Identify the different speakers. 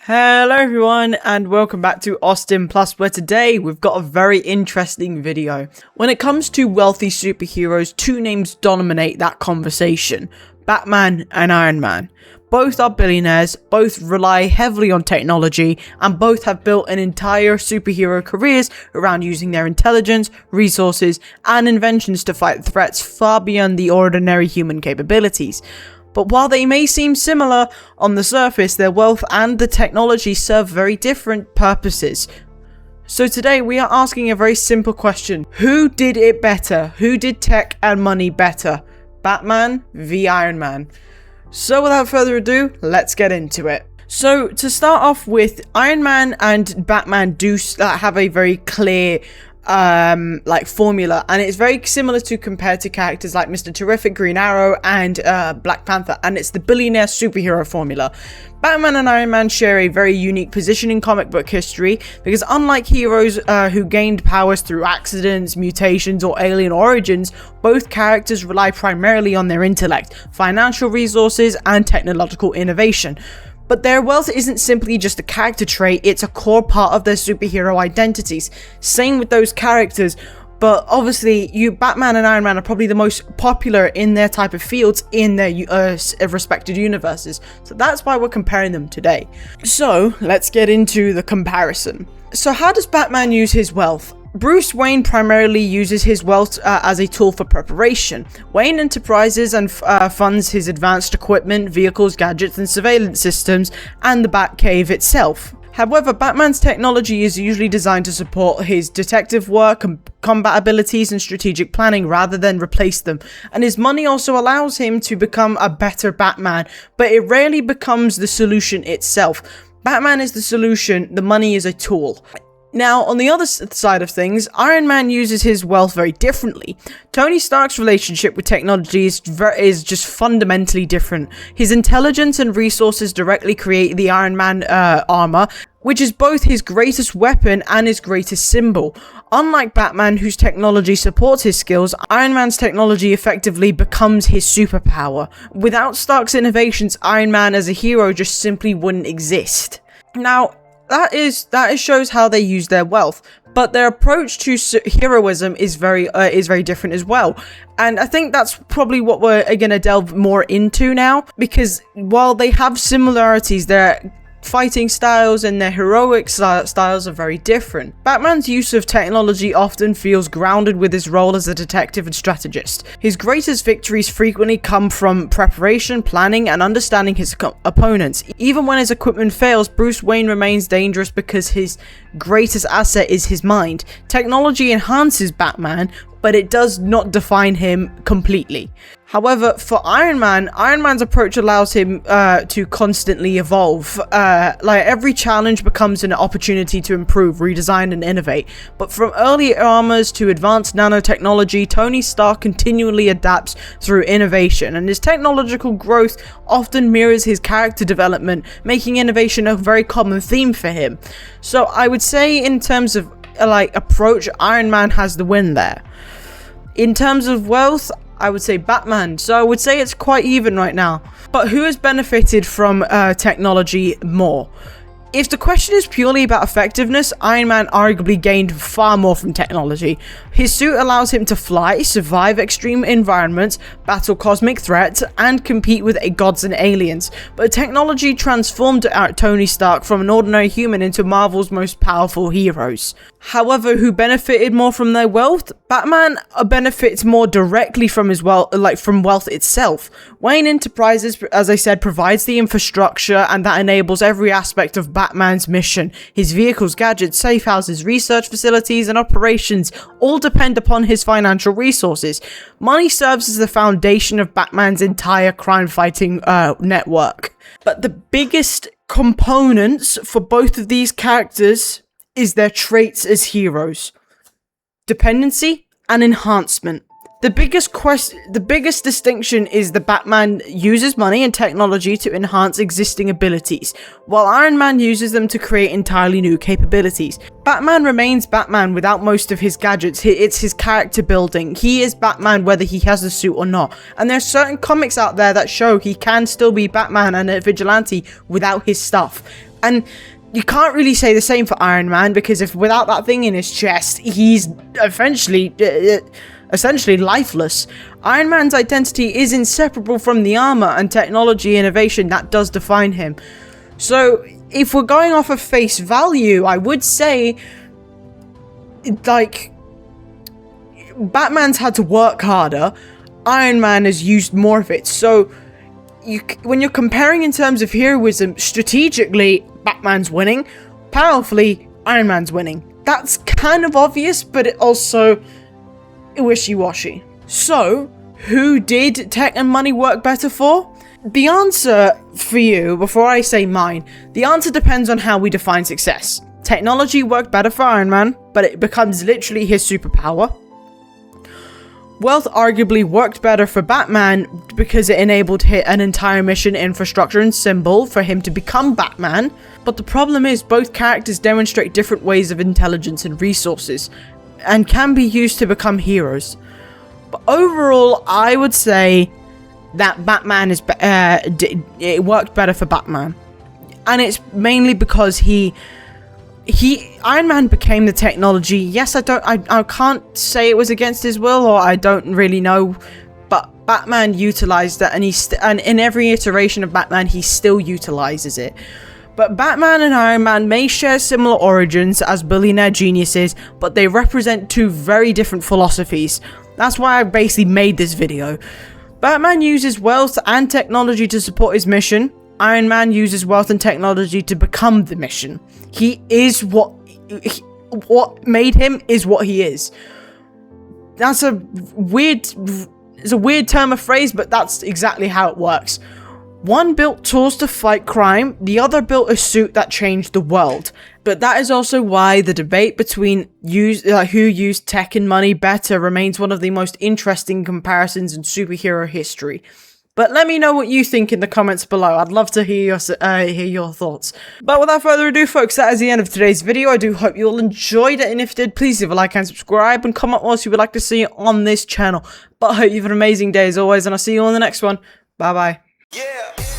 Speaker 1: Hello everyone and welcome back to AustinPlus, where today we've got a very interesting video. When it comes to wealthy superheroes, two names dominate that conversation: Batman and Iron Man. Both are billionaires, both rely heavily on technology, and both have built an entire superhero careers around using their intelligence, resources, and inventions to fight threats far beyond the ordinary human capabilities. But while they may seem similar on the surface, their wealth and the technology serve very different purposes. So today we are asking a very simple question: who did it better? Who did tech and money better? Batman v Iron Man. So without further ado, let's get into it. So to start off with, Iron Man and Batman do have a very clear formula, and it's very similar to compared to characters like Mr. Terrific, Green Arrow, and Black Panther, and it's the billionaire superhero formula. Batman and Iron Man share a very unique position in comic book history because unlike heroes who gained powers through accidents, mutations, or alien origins, both characters rely primarily on their intellect, financial resources, and technological innovation. But their wealth isn't simply just a character trait, it's a core part of their superhero identities. Same with those characters, but obviously Batman and Iron Man are probably the most popular in their type of fields in their respected universes. So that's why we're comparing them today. So let's get into the comparison. So how does Batman use his wealth? Bruce Wayne primarily uses his wealth as a tool for preparation. Wayne enterprises and funds his advanced equipment, vehicles, gadgets, and surveillance systems, and the Batcave itself. However, Batman's technology is usually designed to support his detective work, combat abilities, and strategic planning rather than replace them. And his money also allows him to become a better Batman, but it rarely becomes the solution itself. Batman is the solution, the money is a tool. Now, on the other side of things, Iron Man uses his wealth very differently. Tony Stark's relationship with technology is just fundamentally different. His intelligence and resources directly create the Iron Man armor, which is both his greatest weapon and his greatest symbol. Unlike Batman, whose technology supports his skills, Iron Man's technology effectively becomes his superpower. Without Stark's innovations, Iron Man as a hero just simply wouldn't exist. Now, that shows how they use their wealth, but their approach to heroism is very different as well. And I think that's probably what we're gonna delve more into now, because while they have similarities, their fighting styles and their heroic styles are very different. Batman's use of technology often feels grounded with his role as a detective and strategist. His greatest victories frequently come from preparation, planning, and understanding his opponents. Even when his equipment fails, Bruce Wayne remains dangerous because his greatest asset is his mind. Technology enhances Batman, but it does not define him completely. However, for Iron Man's approach allows him to constantly evolve. Every challenge becomes an opportunity to improve, redesign, and innovate. But from early armors to advanced nanotechnology, Tony Stark continually adapts through innovation, and his technological growth often mirrors his character development, making innovation a very common theme for him. So I would say in terms of approach, Iron Man has the win there. In terms of wealth, I would say Batman. So I would say it's quite even right now. But who has benefited from technology more? If the question is purely about effectiveness, Iron Man arguably gained far more from technology. His suit allows him to fly, survive extreme environments, battle cosmic threats, and compete with gods and aliens. But technology transformed Tony Stark from an ordinary human into Marvel's most powerful heroes. However, who benefited more from their wealth? Batman benefits more directly from his wealth, from wealth itself. Wayne Enterprises, as I said, provides the infrastructure, and that enables every aspect of Batman's mission. His vehicles, gadgets, safe houses, research facilities, and operations all depend upon his financial resources. Money serves as the foundation of Batman's entire crime-fighting network. But the biggest components for both of these characters is their traits as heroes: dependency and enhancement. The biggest distinction is that Batman uses money and technology to enhance existing abilities, while Iron Man uses them to create entirely new capabilities. Batman remains Batman without most of his gadgets. It's his character building. He is Batman whether he has a suit or not. And there's certain comics out there that show he can still be Batman and a vigilante without his stuff. And you can't really say the same for Iron Man, because if without that thing in his chest, he's essentially lifeless. Iron Man's identity is inseparable from the armor and technology innovation that does define him. So if we're going off of face value, I would say, like, Batman's had to work harder, Iron Man has used more of it. So when you're comparing in terms of heroism, strategically, Batman's winning, powerfully, Iron Man's winning. That's kind of obvious, but it also wishy-washy. So, who did tech and money work better for? The answer for you, before I say mine, the answer depends on how we define success. Technology worked better for Iron Man, but it becomes literally his superpower. Wealth arguably worked better for Batman because it enabled an entire mission, infrastructure, and symbol for him to become Batman. But the problem is both characters demonstrate different ways of intelligence and resources, and can be used to become heroes. But overall, I would say that Batman is it worked better for Batman, and it's mainly because Iron Man became the technology. Yes, I can't say it was against his will, or I don't really know, but Batman utilized that, and in every iteration of Batman, he still utilizes it. But Batman and Iron Man may share similar origins as billionaire geniuses, but they represent two very different philosophies. That's why I basically made this video. Batman uses wealth and technology to support his mission. Iron Man uses wealth and technology to become the mission. He is what made him is what he is. That's a weird term of phrase, but that's exactly how it works. One built tools to fight crime, the other built a suit that changed the world. But that is also why the debate between who used tech and money better remains one of the most interesting comparisons in superhero history. But let me know what you think in the comments below. I'd love to hear your thoughts. But without further ado, folks, that is the end of today's video. I do hope you all enjoyed it, and if you did, please leave a like and subscribe, and comment what else you would like to see on this channel. But I hope you have an amazing day as always, and I'll see you on the next one. Bye bye.
Speaker 2: Yeah.